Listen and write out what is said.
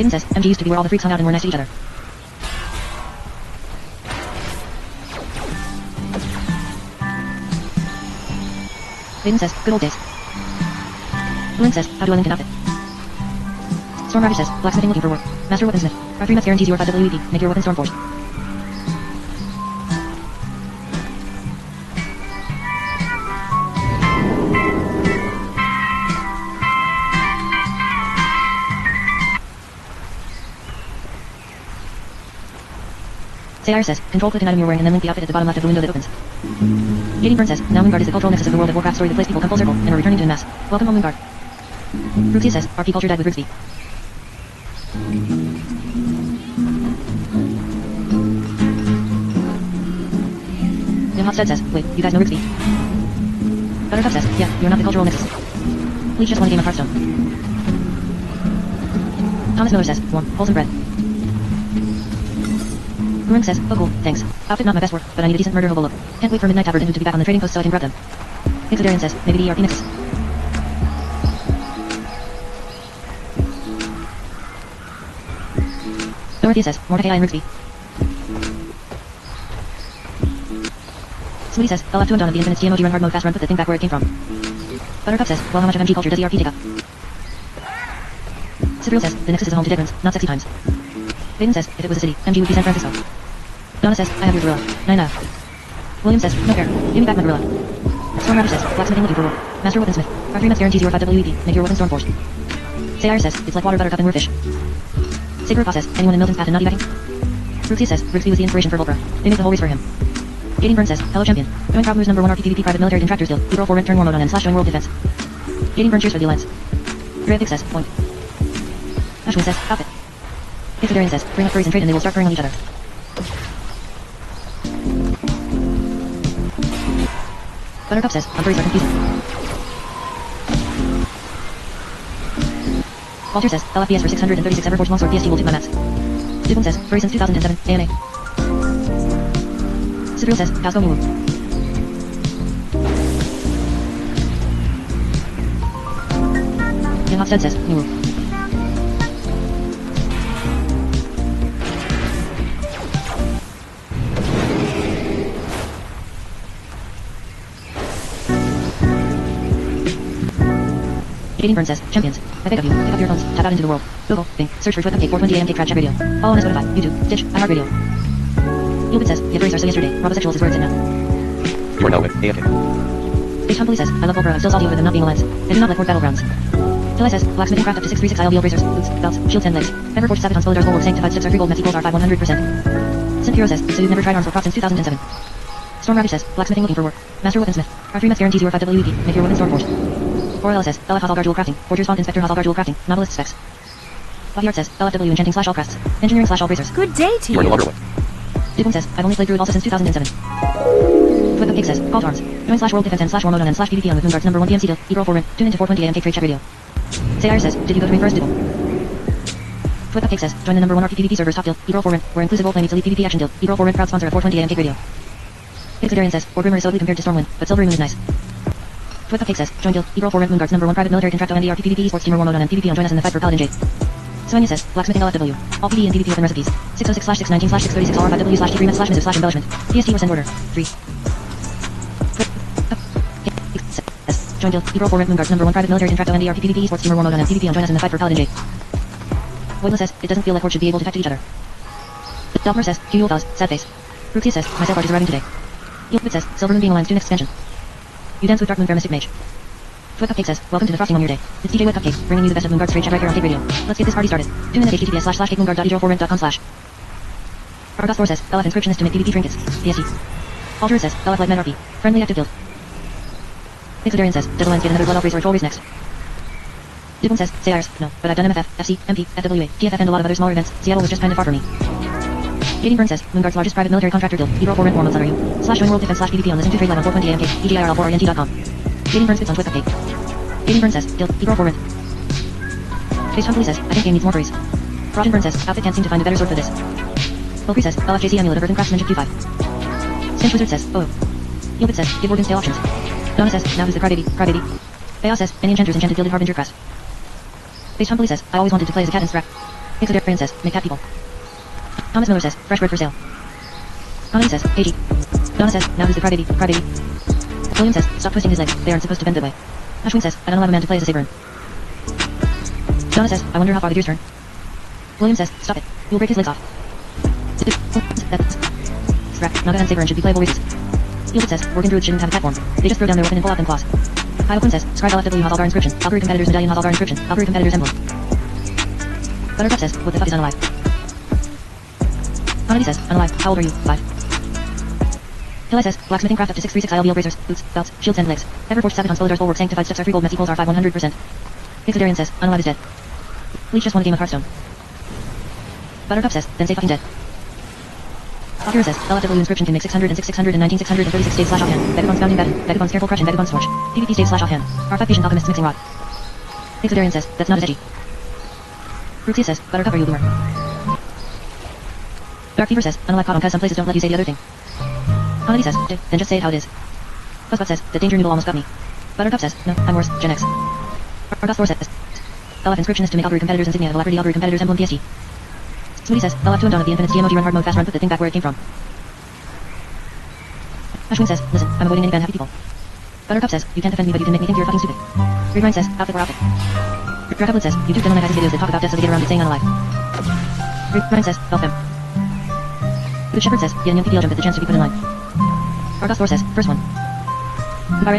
Hayden says, MG used to be where all the freaks hung out and were nice to each other. Hayden says, good old days. Lynn says, how do I link an outfit? Storm Ravage says, blacksmithing looking for work. Master weaponsmith. R3 Meth guarantees you a 5 WEP. Make your weapon Stormforged. Sayar says, control click an item you're wearing and then link the outfit at the bottom left of the window that opens. Katie Burns says, now Moonguard is the cultural nexus of the World of Warcraft story that plays people come full circle and are returning to en masse. Welcome home Moonguard. Ruxia says, RP culture died with Rigsby. Nimhotstead says, wait, you guys know Rigsby? Buttercup says, yeah, you're not the cultural nexus. Bleach just won a game of Hearthstone. Thomas Miller says, warm, wholesome bread. Ruin says, oh cool, thanks. Outfit not my best work, but I need a decent murder hobo look. Can't wait for Midnight Tavern to be back on the trading post so I can grab them. Exodarian says, maybe the ERP nexus. Dorothea says, Mordecai and Rigsby. Sweetie says, I'll have to undone the infinite TMOG run hard mode fast run put the thing back where it came from. Buttercup says, well how much of MG culture does ERP take up? Cypriel says, the nexus is a home to dead runs, not sexy times. Hayden says, if it was a city, MG would be San Francisco. Donna says, I have your gorilla. 9 out. William says, no fair. Give me back my gorilla. Storm Ravage says, blacksmithing looking for work. Master weaponsmith. R3 Meth guarantees you a 5 WEP. Make your weapon Stormforged. Sayar says, it's like water, buttercup, and rootfish. Sacred says, anyone in Milton's path and not evating? Ruxia says, Rigsby was the inspiration for Volpra. They make the whole race for him. Katie Burns says, hello champion. Join Proudmove's #1 RPPVP private military contractors guild. You roll for rent, turn war mode on n/join world defense. Katie Burns cheers for the alliance. Dreapic says, point. Ashwin says, outfit. Exodarian says, bring up furries and trade and they will start purring on each other. Buttercup says, furries are confusing. Walter says, LFPS for 636 Everforged Longsword PST will take my mats. Dupin says, furry since 2007, ANA. Cypriel says, Casco Mulu. Nimhotstead says, Mulu. Katie Burns says, champions, I beg of you, pick up your phones, tap out into the world. Google, Bing, search for Twit Cupcake 420 AM Cake Trap Chat Radio. Follow on Spotify, YouTube, Stitch, iHeartRadio. Yubit says, the furries are so yesterday, Robosexuals is where it's at now. You are now with AFK. Sage Humbly says, I love Volpra, I'm still salty over them not being alliance. I do not like Horde Battlegrounds. Tilly says, blacksmithing craft up to 636 ILBL bracers, boots, belts, shields and legs. Everforged Sabatons Spoiler's Bulwark Sanctified Steps are 3 gold Metsy gold R5 100%. Synth Hero says, so you've never tried arms or props since 2007. Storm Ravage says, blacksmithing looking for work. Master weaponsmith. R3 Meth guarantees you a 5 WEP. Make your weapon Stormforged. Orella says, LF Hasalgar Jewel Crafting. Forger's Font Inspector Hasalgar Jewel Crafting. Novelist specs. Bodyart says, LFW Enchanting / all crafts. Engineering / all bracers. Good day to You are no you. longer with. Dupin says, I've only played through it also since 2007. Twit Cupcake says, call to arms. Join /world defense and /war mode on and /PvP on with Moonguard's #1 PMC deal. Eat roll for rent. Tune into 420 AM Cake Trade Chat Radio. Sayar says, did you go to me first, Dibble? Twit Cupcake says, join the #1 RPPVP servers top deal. Eat roll for rent. Where inclusive roleplay meets elite PvP action deal. Eat roll for rent proud sponsor of 420 AM Cake Radio. Exodarian says, War Grimmer is so ugly compared to Stormwind, but Silvery Moon is nice. Twit Cupcake says, join guild, eat roll for rent Moonguard's #1 private military contract NDR PvP esports teamer war mode on and PvP on join us in the fight for Paladin Jade. Sonia says, blacksmithing LFW. All PD and PvP weapon recipes. 606/619/636 R5W/T3Met/Embellishment. PST will send order. 3. Says, join guild, eat roll for rent Moonguard's #1 private military contract NDR PvP esports teamer war mode on and PvP on join us in the fight for Paladin Jade. Voidless says, it doesn't feel like Horde should be able to fight each other. Delmer says, Q Thaws, sad face. Ruxia says, my sail barge is arriving today. Yelpit says, Silver Moon being aligned to next expansion. You dance with Dark Moon Fair Mystic Mage. Twit Cupcake says, welcome to the frosting on your day. It's DJ White Cupcake, bringing you the best of Moonguard's trade chat right here on Cake Radio. Let's get this party started. Tune in at https://cakemoonguard.eatrollforrent.com/. Argos4 says, LF inscription is to make PvP trinkets. PSE. Alter says, LF like RP. Friendly active guild. Exodarian says, Deadlines get another blood elf race or a troll race next. Dupin says, Sayars, no, but I've done MFF, FC, MP, FWA, TFF and a lot of other smaller events. Seattle was just kinda far for me. Katie Burns says, Moonguard's largest private military contractor guild. Eat roll for rent war modes on you. /join world defense /PvP on listen to trade live on 420 AMK. EGIRL4RENT.com. Katie Burns spits on Twit Cupcake. Katie Burns says, guild, eat roll for rent. Chase Humphrey says, I think game needs more furries. Roger Burns says, outfit can't seem to find a better sword for this. Wilfrey says, LFJC amulet of earthen craftsmanship Q5. Stench Wizard says, oh. Yelpit says, give Worgen stay options. Donna says, now who's the crybaby? Baeos says, any enchanters enchanted gilded harbinger crest. Chase Humphrey says, I always wanted to play as a cat in Strat. Ixodarian says, make cat people. Thomas Miller says, fresh bird for sale. Connolly says, KG. Donna says, now who's the crybaby, crybaby. William says, stop twisting his legs, they aren't supposed to bend that way. Ashwin says, I don't allow a man to play as a saber. Donna says, I wonder how far the deers turn. William says, stop it, you'll break his legs off. Scrap, Naga and Saberin should be playable races. Fielded says, Worgen Druids shouldn't have a platform. They just throw down their weapon and pull out them claws. Kyle Quinn says, Scribe LFW has Algar inscription. Valkyrie competitors medallion has Algar inscription. Valkyrie competitors emblem. Buttercup says, what the fuck is unalive? Connolly says, unalive, how old are you? 5. Hilai says, blacksmithing craft up to 636 ILBL bracers, boots, belts, shields and legs. Everforged Sabaton Spoilers bulwark sanctified steps are 3 gold mess equals R5 100%. Ixodarian says, unalive is dead. Bleach just won a game of Hearthstone. Buttercup says, then say fucking dead. Akira says, LFW inscription can make 606, 619, 636 staves slash offhand. Vagabond's bounding baton, Vagabond's careful crush and Vagabond's torch. PvP staves slash offhand. R5 Vision Alchemist's mixing rod. Ixodarian says, that's not as edgy. Fruxia says, Buttercup are you a boomer? Dark Fever says, unalive caught on cause some places don't let you say the other thing. Connolly says, then just say it how it is. Buzzbot says, the danger noodle almost got me. Buttercup says, no, I'm worse, Gen X. Argos 4 says, LF inscription is to make Algory competitors insignia of Alacrity Algory competitors emblem PST. Smoothy says, LF2 and Dawn of the Infinite emoji run hard mode fast run put the thing back where it came from. Ashwin says, listen, I'm avoiding any ban happy people. Buttercup says, you can't defend me but you can make me think you're fucking stupid. Redrind says, outfit or outfit. Dracula says, YouTube don't like videos that talk about death so they get around to saying unalive. Redrind says, help them. Good Shepherd says, get a new PPL jump at the chance to be put in line. Argos 4 says, first one. Barian